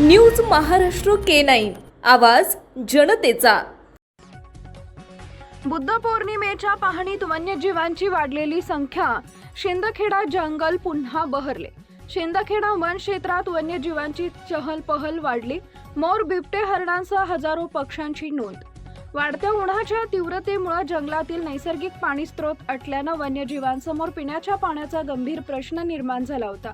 News Maharashtra K9 आवाज जनतेचा। बुद्ध पौर्णिमेच्या पाहणीत वन्यजीवांची वाढलेली संख्या, शिंदखेडा जंगल पुन्हा बहरले। शिंदखेडा वन क्षेत्रात वन्यजीवांची चहलपहल वाढली। मोर, बिबटे, हरणांसह हजारो पक्ष्यांची नोंद। वाढत्या उन्हाच्या तीव्रतेमुळे जंगलातील नैसर्गिक पाणी स्रोत आटल्याने वन्यजीवांसमोर पिण्याच्या पाण्याचा गंभीर प्रश्न निर्माण झाला होता।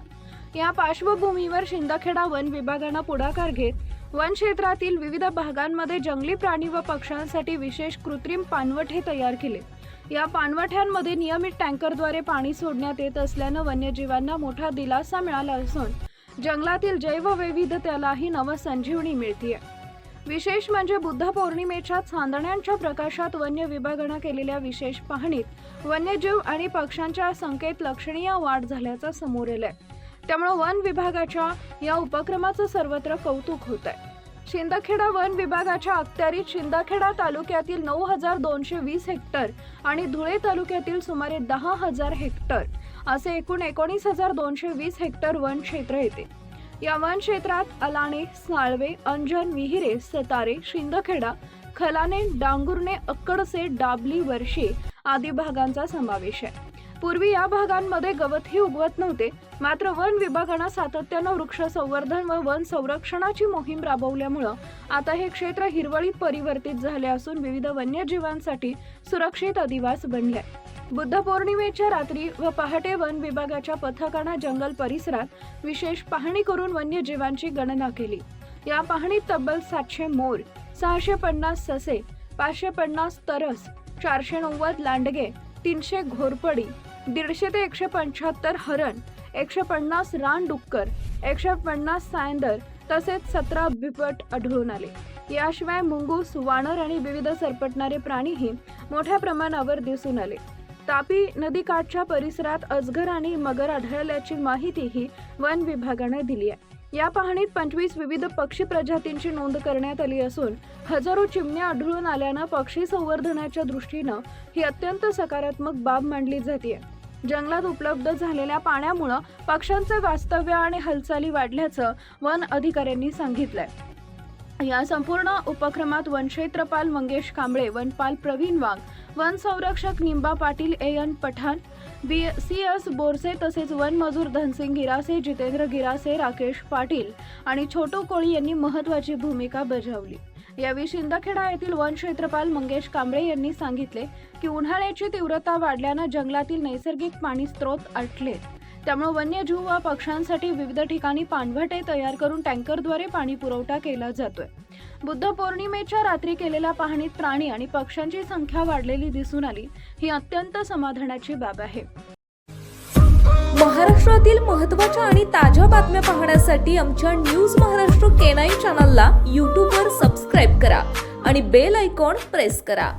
या पार्श्वभूमीवर शिंदखेडा वन विभागाने पुढाकार घेत वन क्षेत्रातील विविध भागांमध्ये जंगली प्राणी व पक्ष्यांसाठी विशेष कृत्रिम पाणवठे तयार केले। या पाणवठ्यांमध्ये नियमित टँकरद्वारे पाणी सोडण्यात येत असल्याने वन्यजीवांना मोठा दिलासा मिळाला असून जंगलातील जैववैविध्यतेलाही नवसंजीवनी मिळते। विशेष म्हणजे बुद्ध पौर्णिमेच्या चांदण्यांच्या प्रकाशात वन्य विभागाने केलेल्या विशेष पाहणीत वन्यजीव आणि पक्ष्यांच्या संख्येत लक्षणीय वाढ झाल्याचं समोर आलंय। त्यामुळे वन विभागाच्या या उपक्रमाचं सर्वत्र कौतुक होत आहे। शिंदखेडा वन विभागाच्या अखत्यारीत शिंदखेडा तालुक्यातील 9220 हेक्टर आणि धुळे तालुक्यातील सुमारे 10,000 हेक्टर असे एकूण 19,220 हेक्टर वन क्षेत्र येते। या वन क्षेत्रात अलाणे, साळवे, अंजन, विहिरे, सतारे, शिंदखेडा, खलाने, डांगुर्णे, अक्कडसे, डाबली, वर्षे आदी भागांचा समावेश आहे। पूर्वी या भागांमध्ये गवतही उगवत नव्हते, मात्र वन विभागाने सातत्याने वृक्ष संवर्धन व वन संरक्षणाची मोहीम राबवल्यामुळे आता हे क्षेत्र हिरवळीत परिवर्तित झाले असून विविध वन्यजीवांसाठी सुरक्षित अधिवास बनले। बुद्ध पौर्णिमेच्या रात्री व पहाटे वन विभागाच्या पथकाने जंगल परिसरात विशेष पाहणी करून वन्यजीवांची गणना केली। या पाहणीत तब्बल 700 मोर, 650 ससे, 550 तरस, 490 लांडगे, 300 घोरपडी, 150 ते 175 हरण, 150 रानडुक्कर, 150 सांदर तसेच 17 बिबट आढळून आले। याशिवाय मुंगूस, वानर आणि विविध सरपटणारे प्राणीही मोठ्या प्रमाणावर दिसून आले। तापी नदीकाठच्या परिसरात अजगर आणि मगर आढळल्याची माहितीही वन विभागाने दिली आहे। या पाहणीत 25 विविध पक्षी प्रजातींची नोंद करण्यात आली असून हजारो चिमण्या आढळून आल्याने पक्षी संवर्धनाच्या दृष्टीने ही अत्यंत सकारात्मक बाब मानली जाते। जंगलात उपलब्ध झालेल्या पाण्यामुळे पक्ष्यांचे वास्तव्य आणि हालचाली वाढल्याचं वन अधिकाऱ्यांनी सांगितलंय। या संपूर्ण उपक्रमात वन क्षेत्रपाल मंगेश कांबळे, वनपाल प्रवीण वाघ, वन संरक्षक निंबा पाटील, एन पठाण, CS बोरसे तसेच वन मजूर धनसिंग गिरासे, जितेंद्र गिरासे, राकेश पाटील आणि छोटू कोळी यांनी महत्त्वाची भूमिका बजावली। यावेळी शिंदखेडा येथील वन क्षेत्रपाल मंगेश कांबळे यांनी सांगितले की उन्हाळ्याची तीव्रता वाढल्याने जंगलातील नैसर्गिक पाणी स्रोत आटले, त्यामुळे वन्यजीव व पक्ष्यांसाठी विविध ठिकाणी पाणवठे तयार करून टँकरद्वारे पाणी पुरवठा केला जातोय। बुद्ध पौर्णिमेच्या रात्री केलेल्या पाहणीत प्राणी आणि पक्ष्यांची संख्या वाढलेली दिसून आली, ही अत्यंत समाधानाची बाब आहे। महाराष्ट्रातील महत्त्वाच्या आणि ताज्या बातम्या पाहण्यासाठी आमच्या न्यूज महाराष्ट्र K9 चॅनलला YouTube वर सबस्क्राइब करा आणि बेल आयकॉन प्रेस करा।